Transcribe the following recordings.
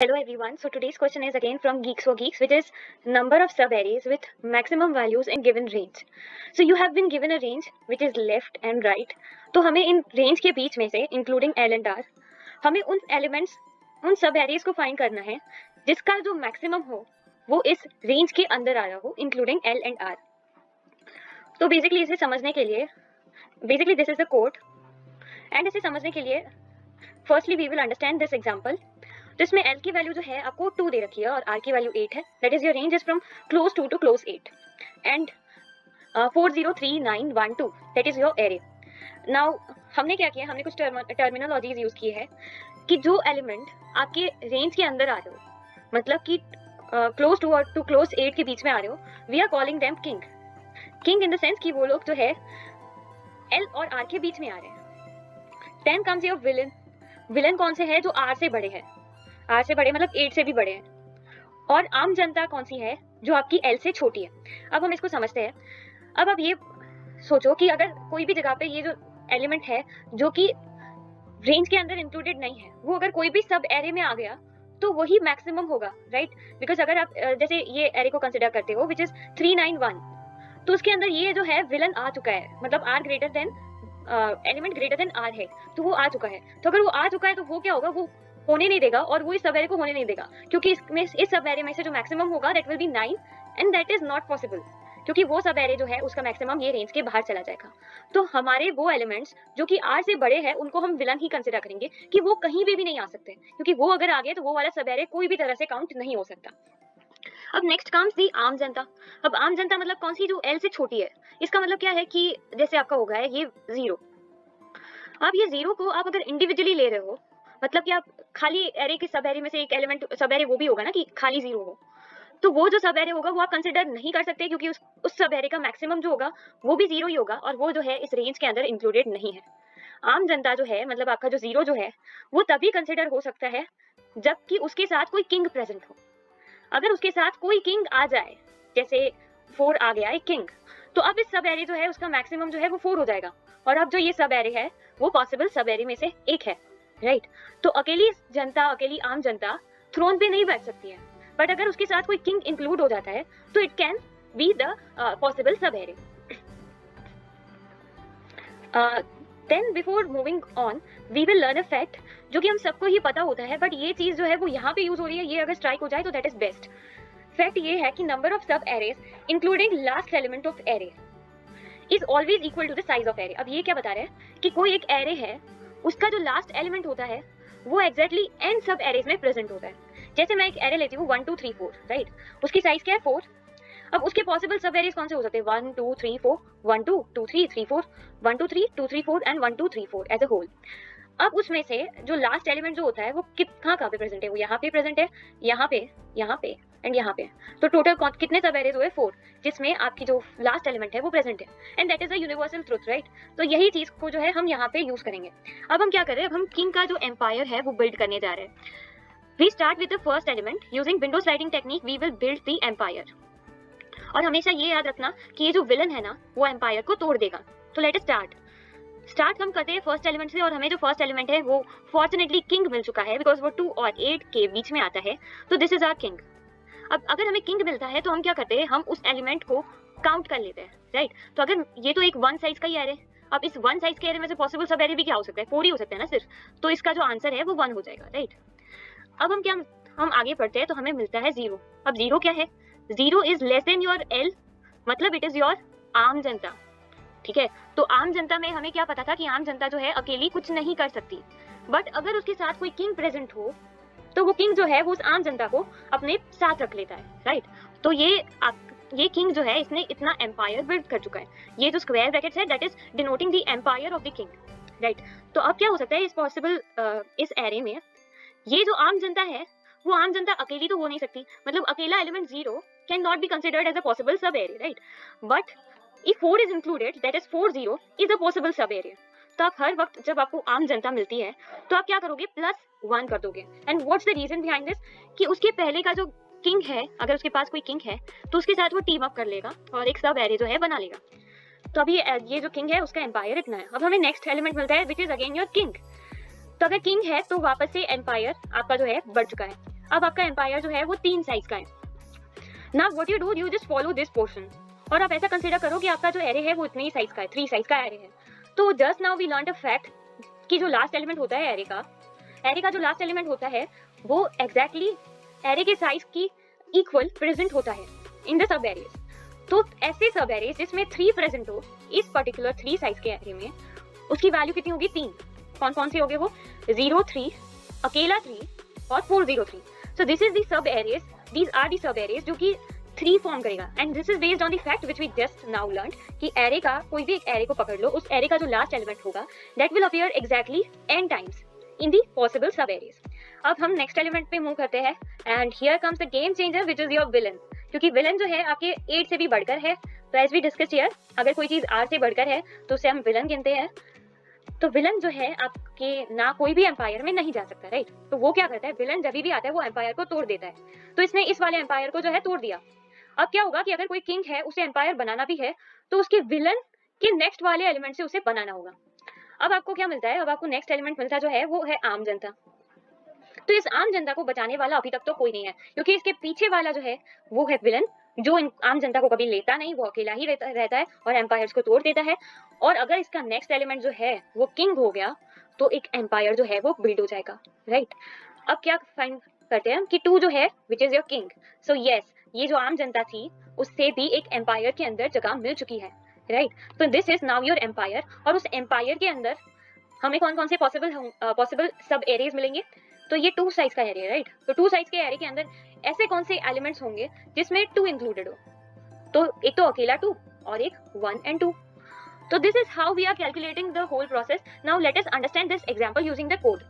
Hello everyone. So today's question is again from Geeks for Geeks, which is number of sub-arrays with maximum values in given range. So you have been given a range which is left and right. तो हमें इन range के बीच में से including L and R हमें उन elements उन sub-arrays को find करना है जिसका जो maximum हो वो इस range के अंदर आया हो including L and R. तो basically इसे समझने के लिए basically this is the code and इसे समझने के लिए firstly we will understand this example. तो इसमें L की वैल्यू जो है आपको 2 दे रखी है और R की वैल्यू 8 है. That is your range is from close 2 to close 8 and 4 0 3 9 1 2 that is your array. Now हमने क्या किया, हमने कुछ टर्मिनोलॉजीज यूज की है कि जो एलिमेंट आपके रेंज के अंदर आ रहे हो, मतलब कि क्लोज 2 और टू क्लोज 8 के बीच में आ रहे हो, we are calling them king. King in the sense कि वो लोग जो है L और R के बीच में आ रहे हैं. Then comes your villain. Villain कौन से है? जो R से बड़े हैं. R से बड़े मतलब 8 से भी बड़े हैं. और आम जनता कौन सी है? जो आपकी L से छोटी है. अब हम इसको समझते हैं. अब आप ये सोचो कि अगर कोई भी जगह पे ये जो एलिमेंट है जो कि रेंज के अंदर इंक्लूडेड नहीं है, वो अगर कोई भी सब एरे में आ गया तो वही मैक्सिमम होगा, राइट? बिकॉज अगर आप जैसे ये एरे को कंसिडर करते हो विच इज 391, तो उसके अंदर ये जो है विलन आ चुका है, मतलब R greater than element greater than R है, तो वो आ चुका है. तो अगर वो आ चुका है तो वो क्या होगा? वो होने नहीं देगा और वो इस सब एरे को होने नहीं देगा, क्योंकि इस सब एरे में से जो मैक्सिमम होगा that will be 9 and that is not possible, क्योंकि वो सब एरे जो है उसका मैक्सिमम ये रेंज के बाहर चला जाएगा. तो हमारे वो एलिमेंट्स जो कि R से बड़े हैं उनको हम विलन ही कंसिडर करेंगे कि वो कहीं भी नहीं आ सकते, क्योंकि वो अगर आ गए तो वो वाला सब एरे कोई भी तरह से काउंट नहीं हो सकता. अब नेक्स्ट कम्स दी आम जनता. अब आम जनता मतलब कौन सी? जो L से छोटी है. इसका मतलब क्या है कि जैसे आपका होगा है ये 0. अब ये 0 को आप अगर इंडिविजुअली ले रहे हो, मतलब कि आप खाली एरे के सब एरे में से एक एलिमेंट सब एरे वो भी होगा ना कि खाली 0 हो, तो वो जो सब एरे होगा वो आप कंसिडर नहीं कर सकते, क्योंकि उस सब एरे का मैक्सिमम जो होगा वो भी 0 ही होगा और वो जो है इस रेंज के अंदर इंक्लूडेड नहीं है. आम जनता जो है मतलब आपका जो 0 जो है वो तभी कंसिडर हो सकता है जबकि उसके साथ कोई किंग प्रेजेंट हो. अगर उसके साथ कोई किंग आ जाए, जैसे 4 आ गया एक किंग, तो अब इस सब एरे जो है उसका मैक्सिमम जो है वो 4 हो जाएगा. और अब जो ये सब एरे है वो पॉसिबल सब एरे में से एक है, राइट? तो अकेली जनता, अकेली आम जनता थ्रोन पे नहीं बैठ सकती है, बट अगर उसके साथ कोई किंग इंक्लूड हो जाता है तो it can be the possible sub array. Then before moving on we will learn a fact जो कि हम सबको ही पता होता है, बट ये चीज जो है वो यहाँ पे यूज हो रही है, ये अगर स्ट्राइक हो जाए तो दैट इज बेस्ट. फैक्ट ये है कि number of subarrays including last element of array is always equal to the size of array. अब ये क्या बता रहे हैं कि कोई एक एरे है, उसका जो लास्ट एलिमेंट होता है वो एग्जैक्टली एन सब एरेज में प्रेजेंट होता है. जैसे मैं एक एरे लेती हूँ 1 2 3 4, राइट? उसकी साइज क्या है? 4. अब उसके पॉसिबल सब एरेज कौन से हो सकते हैं? 1 2 3 4, 1 2 2 3 3 4, 1 2 3 2 3 4 एंड 1 2 3 4 एज अ होल. अब उसमें से जो लास्ट एलिमेंट जो होता है वो कहाँ पे प्रेजेंट है? वो यहाँ पे प्रेजेंट है, यहाँ पे एंड यहाँ पे. तो टोटल कितने सब एरेज हुए? 4, जिसमें आपकी जो लास्ट एलिमेंट है वो प्रेजेंट है. And that is a universal truth, right? तो यही चीज को जो है हम यहाँ पे यूज करेंगे. अब हम क्या कर रहे हैं? अब हम किंग का जो एम्पायर है वो बिल्ड करने जा रहे हैं. We start with the first element. Using window sliding technique we will build the empire. और हमेशा ये याद रखना कि ये जो विलन है ना वो एम्पायर को तोड़ देगा. तो लेट अस स्टार्ट हम करते हैं फर्स्ट एलिमेंट से, और हमें जो फर्स्ट एलिमेंट है वो फॉर्चुनेटली किंग मिल चुका है, बिकॉज वो 2 और 8 के बीच में आता है. तो दिस इज आवर किंग. अब अगर हमें किंग मिलता है तो हम क्या करते हैं? हम उस एलिमेंट को काउंट कर लेते हैं, राइट? तो अगर ये तो एक 1 साइज का ही एरे, अब इस 1 साइज के एरे में से पॉसिबल सब एरे भी क्या हो सकता है? 4 ही हो सकता है ना सिर्फ. तो इसका जो आंसर है वो 1 हो जाएगा, राइट? अब हम आगे बढ़ते हैं तो हमें मिलता है 0. अब 0 क्या है? 0 is less than your L, मतलब इट इज योर आम जनता, ठीक है? तो आम जनता में हमें क्या पता था कि आम जनता जो है अकेली कुछ नहीं कर सकती, बट अगर उसके साथ कोई किंग प्रेजेंट हो तो वो किंग जो है वो उस आम जनता को अपने साथ रख लेता है, राइट? तो ये किंग जो है इसने इतना एम्पायर बिल्ड कर चुका है. ये जो स्क्वायर ब्रैकेट्स है that is denoting the empire of the king, right? तो अब क्या हो सकता है इस पॉसिबल इस एरे में? ये जो आम जनता है वो आम जनता अकेली तो हो नहीं सकती, मतलब अकेला element 0 can not be considered as a possible sub array, right? But if 4 is included, that is 4 0 is a possible sub area. तो आप हर वक्त जब आपको आम जनता मिलती है तो आप क्या करोगे? +1 कर दोगे. And what's the reason behind this? कि उसके पहले का जो किंग है, अगर उसके पास कोई किंग है तो उसके साथ वो टीम अप कर लेगा और एक सब एरे जो है बना लेगा. तो अभी ये जो किंग है उसका एम्पायर इतना है. अब हमें नेक्स्ट एलिमेंट मिलता है which is again your king. तो अगर किंग है तो वापस से एम्पायर आपका जो है बढ़ चुका है. अब आपका एम्पायर जो है वो 3 साइज का है। Now what you do, you just follow this portion, और आप ऐसा कंसीडर करो कि आपका जो एरे है वो इतने ही साइज का है, 3 साइज का एरे है। तो just now we learn a fact कि जो लास्ट एलिमेंट होता है एरे का जो लास्ट एलिमेंट होता है वो एग्जैक्टली एरे के साइज की इक्वल प्रेजेंट होता है इन द सब एरेज। तो ऐसे सब एरेज जिसमें 3 प्रेजेंट हो इस पर्टिकुलर 3 साइज के एरे में, उसकी वैल्यू कितनी होगी? 3। कौन कौन से होंगे वो? 0 3, अकेला 3 और 4 0 3। So this is the subarrays, these are the subarrays जो कि 3 फॉर्म करेगा, and this is based on the fact which we just now learn कि एरे का कोई भी एक एरे को पकड़ लो, उस एरे का जो लास्ट एलिमेंट होगा that will appear exactly n times in the possible सब एरेज। अब हम नेक्स्ट एलिमेंट पे मूव करते हैं, and here comes the game changer which is your villain. क्योंकि विलन जो है आपके 8 से भी बढ़कर है, तो एज वी डिस्कस हियर, अगर कोई चीज r से बढ़कर है तो उसे हम विलन गिनते हैं। तो विलन जो है आपके ना कोई भी एम्पायर में नहीं जा सकता, राइट? तो वो क्या करता है, विलन जब भी आता है वो एम्पायर को तोड़ देता है। तो इसने इस वाले एम्पायर को जो है तोड़ दिया। अब क्या होगा कि अगर कोई किंग है, उसे एम्पायर बनाना भी है, तो उसके विलन के नेक्स्ट वाले एलिमेंट से उसे बनाना होगा। अब आपको क्या मिलता है? अब आपको नेक्स्ट एलिमेंट मिलता जो है वो है आम जनता। तो इस आम जनता को बचाने वाला अभी तक तो कोई नहीं है, क्योंकि इसके पीछे वाला जो है वो है विलन, जो आम जनता को कभी लेता नहीं, वो अकेला ही रहता है और एम्पायर्स को तोड़ देता है। और अगर इसका नेक्स्ट एलिमेंट जो है वो किंग हो गया तो एक एम्पायर जो है वो बिल्ड हो जाएगा, राइट? अब क्या फाइंड करते हैं कि 2 जो है which is your king. So yes, ये जो आम जनता थी उससे भी एक एम्पायर के अंदर जगह मिल चुकी है, राइट? तो this is now your empire, और उस एम्पायर के अंदर हमें कौन कौन से पॉसिबल सब एरियाज मिलेंगे? तो ये 2 साइज का एरिया, राइट? तो 2 साइज के एरिया के अंदर ऐसे कौन से एलिमेंट्स होंगे जिसमें 2 इंक्लूडेड हो? तो एक तो अकेला 2 और एक 1 and 2। तो this is how we are calculating the whole process. Now let us understand this example using the code.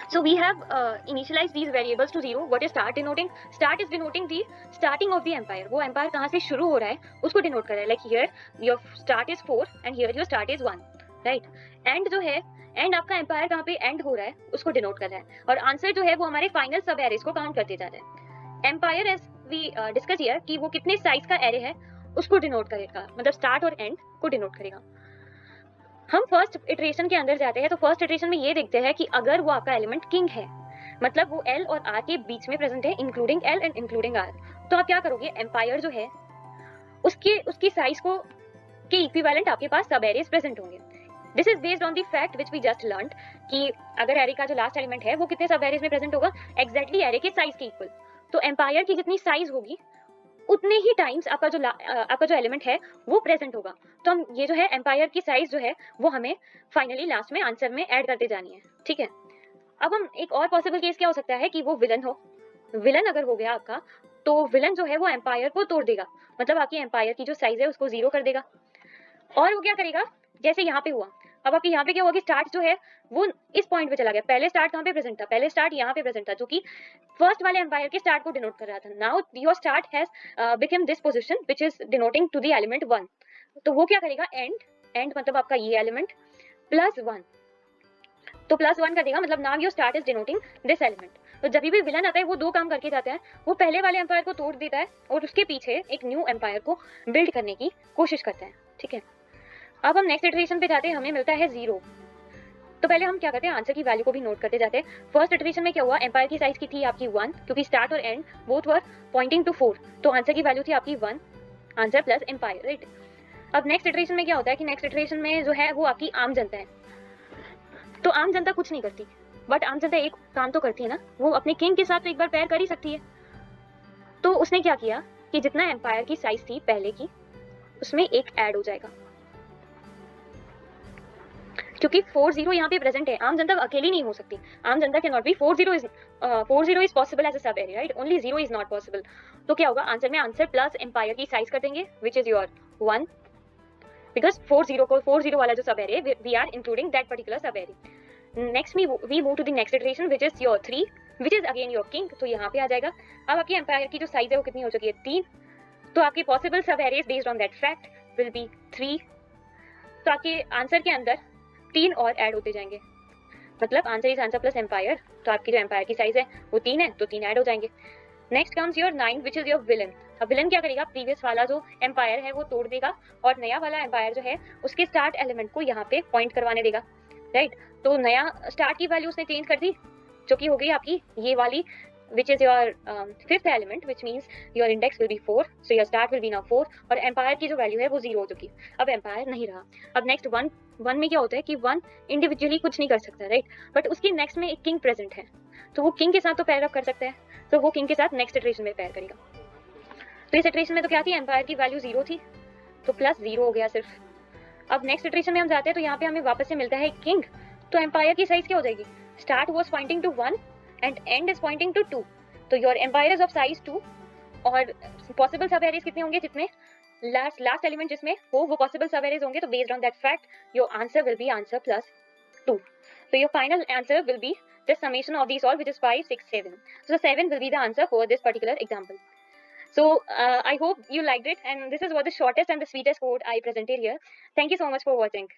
So we have initialized these variables to 0. What is start denoting? Start is denoting the starting of the empire. वो empire कहाँ से शुरू हो रहा है उसको denote कर रहा है. Like here your start is 4 and here your start is 1, right? End जो है, end आपका empire कहाँ पे end हो रहा है उसको denote कर रहा है, और answer जो है वो हमारे final sub arrays को count करते जा रहा है. Empire as we discuss here कि वो कितने size का array है उसको denote करेगा, मतलब start और end को denote करेगा. हम फर्स्ट इटरेशन के अंदर जाते हैं, तो फर्स्ट इटरेशन में ये देखते हैं कि अगर वो आपका एलिमेंट किंग है, मतलब वो एल और आर के बीच में प्रेजेंट है, including L and including our, तो आप क्या करोगे, एम्पायर जो है उसकी साइज को के इक्विवेलेंट आपके पास सब एरेज प्रेजेंट होंगे. This is based on the fact which we just learned कि अगर एरे का जो लास्ट एलिमेंट है वो कितने सब एरेज में प्रेजेंट होगा, एग्जैक्टली एरे के साइज के इक्वल. तो एम्पायर की जितनी साइज होगी उतने ही टाइम्स आपका जो एलिमेंट है वो प्रेजेंट होगा. तो हम ये जो है एम्पायर की साइज जो है वो हमें फाइनली लास्ट में आंसर में ऐड करते जानी है, ठीक है. अब हम एक और पॉसिबल केस क्या हो सकता है कि वो विलन हो. विलन अगर हो गया आपका तो विलन जो है वो एम्पायर को तोड़ देगा, मतलब आपकी एम्पायर की जो साइज है उसको 0 कर देगा. और वो क्या करेगा, जैसे यहाँ पे हुआ, अब आपके यहाँ पे क्या हुआ कि स्टार्ट जो है वो इस पॉइंट पे चला गया. पहले स्टार्ट कहाँ पे प्रेजेंट था, पहले स्टार्ट यहाँ पे प्रेजेंट था, जो कि फर्स्ट वाले एम्पायर के स्टार्ट को डिनोट कर रहा था. Now your start has become this position which is denoting to the element 1. तो वो क्या करेगा, एंड मतलब आपका ये एलिमेंट प्लस 1, तो प्लस 1 कर देगा, मतलब now your start is denoting this element. तो जब भी विलन आता है वो 2 काम करके जाता है, वो पहले वाले एम्पायर को तोड़ देता है और उसके पीछे एक न्यू एम्पायर को बिल्ड करने की कोशिश करता है, ठीक है. अब हम नेक्स्ट इटरेशन पे जाते हैं, हमें मिलता है 0. तो पहले हम क्या करते हैं, आंसर की वैल्यू को भी नोट करते जाते हैं. फर्स्ट इटरेशन में क्या हुआ, एम्पायर की साइज की थी आपकी 1, क्योंकि स्टार्ट और end both were pointing to 4, तो आंसर की वैल्यू थी आपकी 1, आंसर प्लस एम्पायर, राइट. अब नेक्स्ट इटरेशन में क्या होता है कि नेक्स्ट इटरेशन में जो है वो आपकी आम जनता है. तो आम जनता कुछ नहीं करती, बट आम जनता एक काम तो करती है ना, वो अपने किंग के साथ तो एक बार पेयर कर ही सकती है. तो उसने क्या किया कि जितना एम्पायर की साइज थी पहले की उसमें एक ऐड हो जाएगा, क्योंकि 40 यहाँ पे प्रेजेंट है. आम जनता अकेली नहीं हो सकती, आम जनता can not be 40 is possible as a sub array, right, only 0 is not possible. तो क्या होगा, आंसर में आंसर प्लस एम्पायर की साइज कर देंगे व्हिच इज योर 1, बिकॉज 40 वाला जो sub array we are including that particular sub array. Next we move to the next iteration which is your 3, which is again your king. तो यहाँ पे आ जाएगा. अब आपकी एम्पायर की जो साइज है वो कितनी हो चुकी है, 3. तो आपके पॉसिबल सब areas based on that fact will be 3. तो आपके आंसर के अंदर 3 और ऐड होते जाएंगे, मतलब answer is answer plus empire. तो आपकी जो एम्पायर की साइज है वो 3 है, तो 3 ऐड हो जाएंगे. Next comes your 9 which is your villain. अब विलन क्या करेगा, प्रीवियस वाला जो एम्पायर है वो तोड़ देगा और नया वाला एम्पायर जो है उसके स्टार्ट एलिमेंट को यहाँ पे पॉइंट करवाने देगा, राइट. तो नया स्टार्ट की वैल्यू उसने चेंज कर दी जो कि हो गई आपकी ये वाली which is your fifth element, which means your index will be 4, so your start will be now 4, और empire की जो वैल्यू है वो 0 हो चुकी है, अब empire नहीं रहा। अब नेक्स्ट वन में क्या होता है कि वन इंडिविजुअली कुछ नहीं कर सकता, राइट, बट उसकी नेक्स्ट में एक किंग प्रेजेंट है, तो वो किंग के साथ तो पेयर अप कर सकता है, तो वो किंग के साथ नेक्स्ट इटरेशन में पेयर करेगा। तो इस इटरेशन में तो क्या थी, एम्पायर की वैल्यू 0 थी, तो प्लस 0 हो गया सिर्फ। अब नेक्स्ट इटरेशन में हम जाते हैं तो यहाँ पे हमें वापस से मिलता है किंग, तो एम्पायर की साइज क्या हो जाएगी, start was pointing to 1 and end is pointing to 2, तो your empire is of size 2, और पॉसिबल सब एरेज कितने होंगे, जितने लास्ट एलिमेंट जिसमें हो वो पॉसिबल सब एरेज होंगे, तो based on that fact your answer will be answer plus 2, so your final answer will be the summation of these all, which is 5 6 7, so 7 will be the answer for this particular example. So I hope you liked it, and this is what the shortest and the sweetest code I presented here. Thank you so much for watching.